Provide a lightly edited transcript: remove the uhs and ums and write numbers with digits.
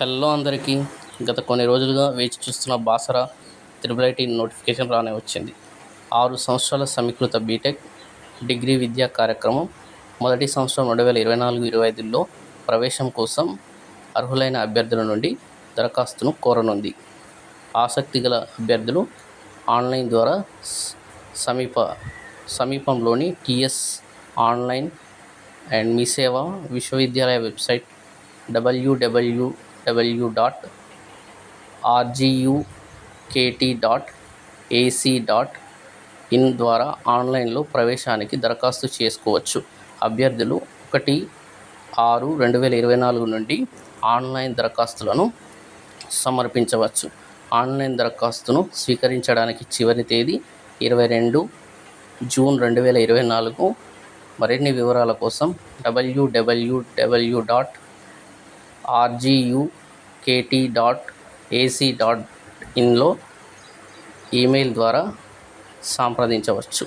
Hello అందరికీ. గత కొన్ని రోజులుగా వేచి చూస్తున్న బాసరా త్రిబుల్ ఐటీ నోటిఫికేషన్ రానే వచ్చింది. 6 సంవత్సరాల సమీకృత బీటెక్ డిగ్రీ విద్యా కార్యక్రమం మొదటి సంవత్సరం 2024-25లో ప్రవేశం కోసం అర్హులైన అభ్యర్థుల నుండి దరఖాస్తును కోరనుంది. ఆసక్తి గల అభ్యర్థులు ఆన్లైన్ ద్వారా సమీపంలోని టీఎస్ ఆన్లైన్ అండ్ మీ సేవా విశ్వవిద్యాలయ వెబ్సైట్ www.rgukt.ac.in ద్వారా ఆన్లైన్లో ప్రవేశానికి దరఖాస్తు చేసుకోవచ్చు. అభ్యర్థులు 1/6/2024 నుండి ఆన్లైన్ దరఖాస్తులను సమర్పించవచ్చు. ఆన్లైన్ దరఖాస్తును స్వీకరించడానికి చివరి తేదీ 22 జూన్ 2024. మరిన్ని వివరాల కోసం www.rgukt.ac.inలో ఈమెయిల్ ద్వారా సంప్రదించవచ్చు.